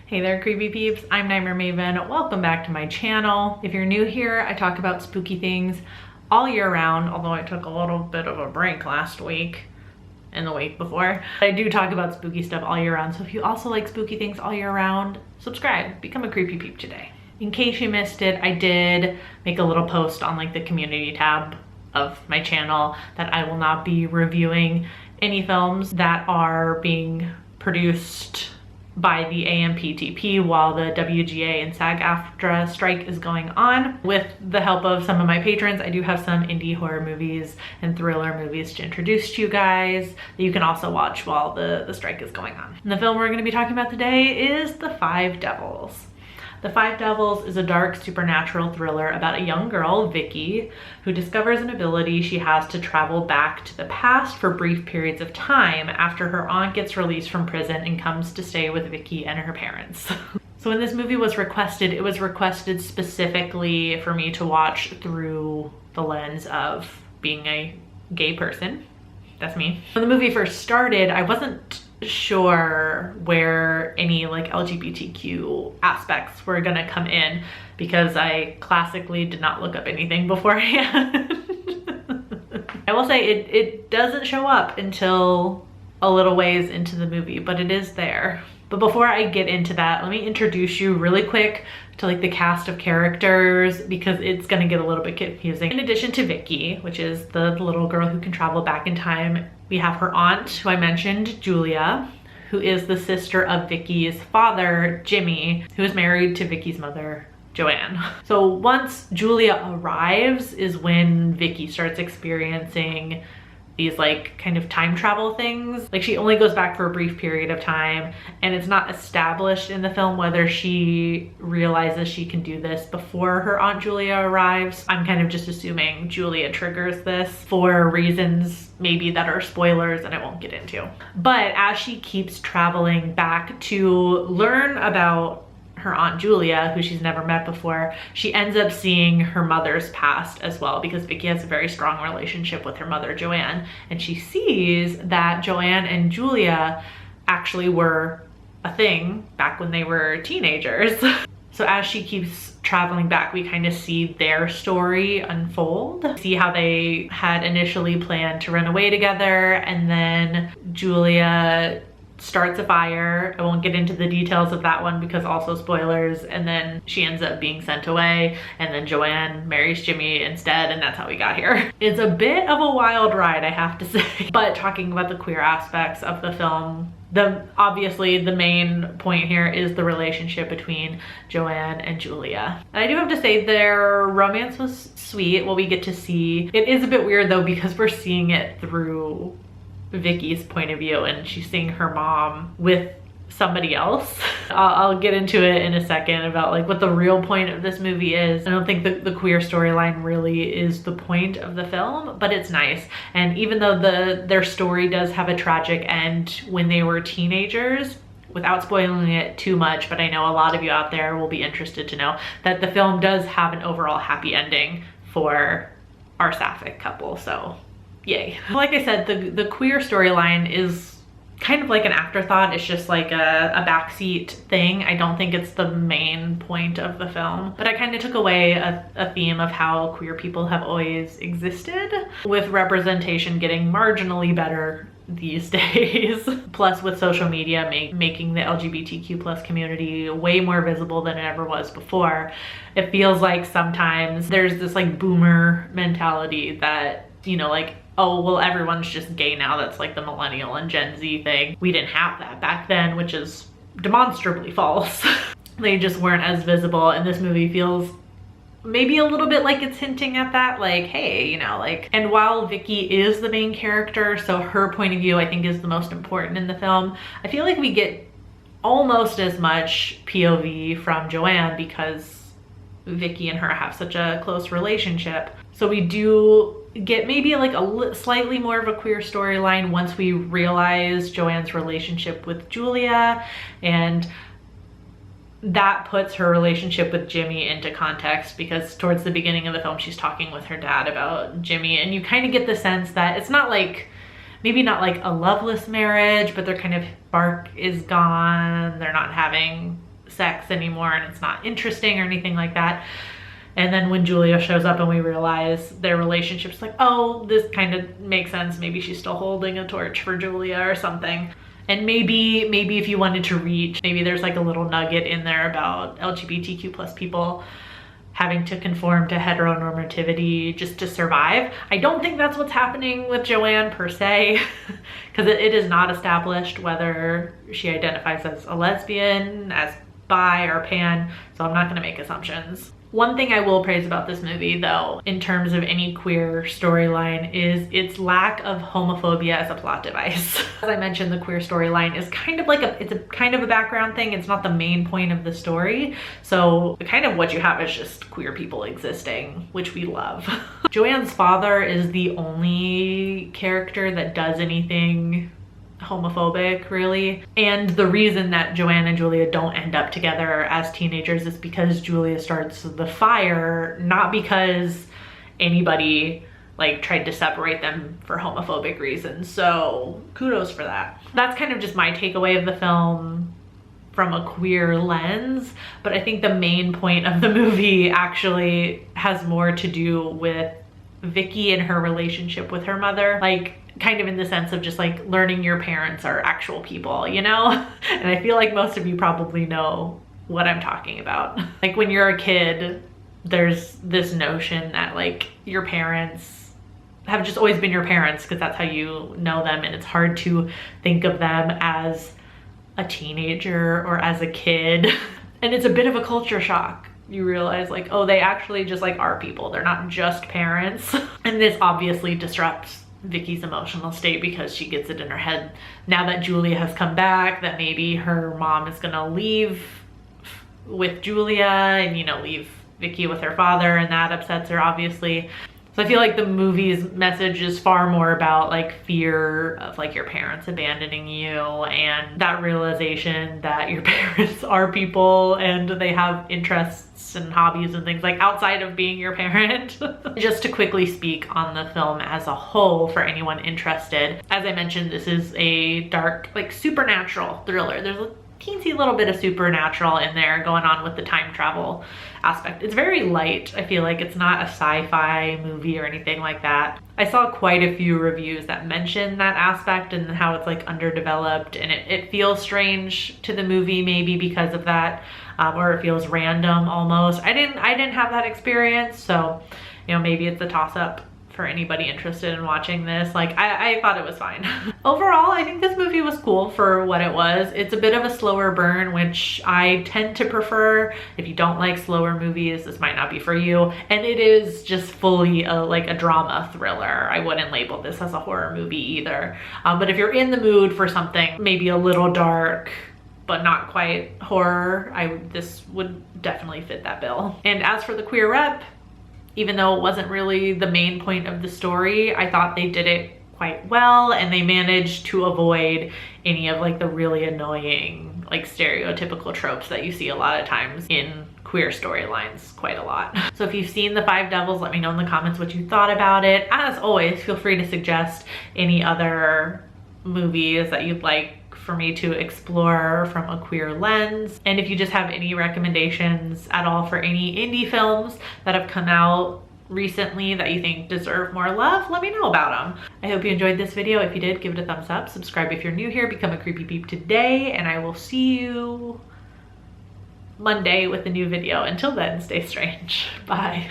Hey there, creepy peeps. I'm Nightmare Maven. Welcome back to my channel. If you're new here, I talk about spooky things all year round, although I took a little bit of a break last week and the week before. I do talk about spooky stuff all year round, so if you also like spooky things all year round, subscribe, become a creepy peep today. In case you missed it, I did make a little post on like the community tab of my channel that I will not be reviewing any films that are being produced by the AMPTP while the WGA and SAG-AFTRA strike is going on. With the help of some of my patrons, I do have some indie horror movies and thriller movies to introduce to you guys that you can also watch while the strike is going on. And the film we're going to be talking about today is The Five Devils. The Five Devils is a dark supernatural thriller about a young girl, Vicky, who discovers an ability she has to travel back to the past for brief periods of time after her aunt gets released from prison and comes to stay with Vicky and her parents. So when this movie was requested, it was requested specifically for me to watch through the lens of being a gay person. That's me. When the movie first started, I wasn't sure where any like LGBTQ aspects were gonna come in because I classically did not look up anything beforehand. I will say it doesn't show up until a little ways into the movie, but it is there. But before I get into that, let me introduce you really quick to like the cast of characters because it's gonna get a little bit confusing. In addition to Vicky, which is the little girl who can travel back in time, we have her aunt, who I mentioned, Julia, who is the sister of Vicky's father, Jimmy, who is married to Vicky's mother, Joanne. So once Julia arrives is when Vicky starts experiencing these like kind of time travel things. Like she only goes back for a brief period of time and it's not established in the film whether she realizes she can do this before her Aunt Julia arrives. I'm kind of just assuming Julia triggers this for reasons maybe that are spoilers and I won't get into. But as she keeps traveling back to learn about her Aunt Julia, who she's never met before, she ends up seeing her mother's past as well because Vicky has a very strong relationship with her mother, Joanne, and she sees that Joanne and Julia actually were a thing back when they were teenagers. So as she keeps traveling back, we kind of see their story unfold. See how they had initially planned to run away together and then Julia starts a fire. I won't get into the details of that one because also spoilers, and then she ends up being sent away and then Joanne marries Jimmy instead and that's how we got here. It's a bit of a wild ride, I have to say. But talking about the queer aspects of the film, obviously the main point here is the relationship between Joanne and Julia. And I do have to say their romance was sweet, what we get to see. It is a bit weird though because we're seeing it through Vicky's point of view and she's seeing her mom with somebody else. I'll get into it in a second about like what the real point of this movie is. I don't think that the queer storyline really is the point of the film, but it's nice. And even though their story does have a tragic end when they were teenagers, without spoiling it too much, but I know a lot of you out there will be interested to know that the film does have an overall happy ending for our sapphic couple, so yay. Like I said, the queer storyline is kind of like an afterthought. It's just like a backseat thing. I don't think it's the main point of the film, but I kind of took away a theme of how queer people have always existed, with representation getting marginally better these days. Plus with social media making the LGBTQ plus community way more visible than it ever was before, it feels like sometimes there's this like boomer mentality that, you know, like, oh, well, everyone's just gay now. That's like the millennial and Gen Z thing. We didn't have that back then, which is demonstrably false. They just weren't as visible, and this movie feels maybe a little bit like it's hinting at that, like, hey, you know, like, and while Vicky is the main character, so her point of view I think is the most important in the film, I feel like we get almost as much POV from Joanne because Vicky and her have such a close relationship. So we do get maybe like a slightly more of a queer storyline once we realize Joanne's relationship with Julia, and that puts her relationship with Jimmy into context because towards the beginning of the film she's talking with her dad about Jimmy, and you kind of get the sense that it's not like, maybe not like a loveless marriage, but they're kind of, spark is gone, they're not having sex anymore and it's not interesting or anything like that. And then when Julia shows up and we realize their relationship's like, oh, this kind of makes sense. Maybe she's still holding a torch for Julia or something. And maybe if you wanted to reach, maybe there's like a little nugget in there about LGBTQ plus people having to conform to heteronormativity just to survive. I don't think that's what's happening with Joanne per se, because it is not established whether she identifies as a lesbian, as bi, or pan, so I'm not gonna make assumptions. One thing I will praise about this movie though, in terms of any queer storyline, is its lack of homophobia as a plot device. As I mentioned, the queer storyline is kind of like it's a kind of a background thing. It's not the main point of the story. So kind of what you have is just queer people existing, which we love. Joanne's father is the only character that does anything homophobic, really. And the reason that Joanne and Julia don't end up together as teenagers is because Julia starts the fire, not because anybody like tried to separate them for homophobic reasons. So kudos for that. That's kind of just my takeaway of the film from a queer lens, but I think the main point of the movie actually has more to do with Vicky and her relationship with her mother. Like, kind of in the sense of just like learning your parents are actual people, you know? And I feel like most of you probably know what I'm talking about. Like when you're a kid, there's this notion that like your parents have just always been your parents because that's how you know them, and it's hard to think of them as a teenager or as a kid. And it's a bit of a culture shock. You realize like, oh, they actually just like are people. They're not just parents. And this obviously disrupts Vicky's emotional state because she gets it in her head now that Julia has come back that maybe her mom is gonna leave with Julia and, you know, leave Vicky with her father, and that upsets her obviously. So I feel like the movie's message is far more about like fear of like your parents abandoning you and that realization that your parents are people and they have interests and hobbies and things like outside of being your parent. Just to quickly speak on the film as a whole for anyone interested, as I mentioned, this is a dark, like supernatural thriller. There's a teensy little bit of supernatural in there going on with the time travel aspect. It's very light. I feel like it's not a sci-fi movie or anything like that. I saw quite a few reviews that mention that aspect and how it's like underdeveloped, and it feels strange to the movie maybe because of that, or it feels random almost. I didn't have that experience, so you know, maybe it's a toss-up for anybody interested in watching this. Like I thought it was fine. Overall, I think this movie was cool for what it was. It's a bit of a slower burn, which I tend to prefer. If you don't like slower movies, this might not be for you. And it is just fully like a drama thriller. I wouldn't label this as a horror movie either. But if you're in the mood for something maybe a little dark, but not quite horror, this would definitely fit that bill. And as for the queer rep, even though it wasn't really the main point of the story, I thought they did it quite well, and they managed to avoid any of like the really annoying like stereotypical tropes that you see a lot of times in queer storylines quite a lot. So if you've seen The Five Devils, let me know in the comments what you thought about it. As always, feel free to suggest any other movies that you'd like for me to explore from a queer lens. And if you just have any recommendations at all for any indie films that have come out recently that you think deserve more love, let me know about them. I hope you enjoyed this video. If you did, give it a thumbs up. Subscribe if you're new here. Become a creepy peep today, and I will see you Monday with a new video. Until then, stay strange. Bye.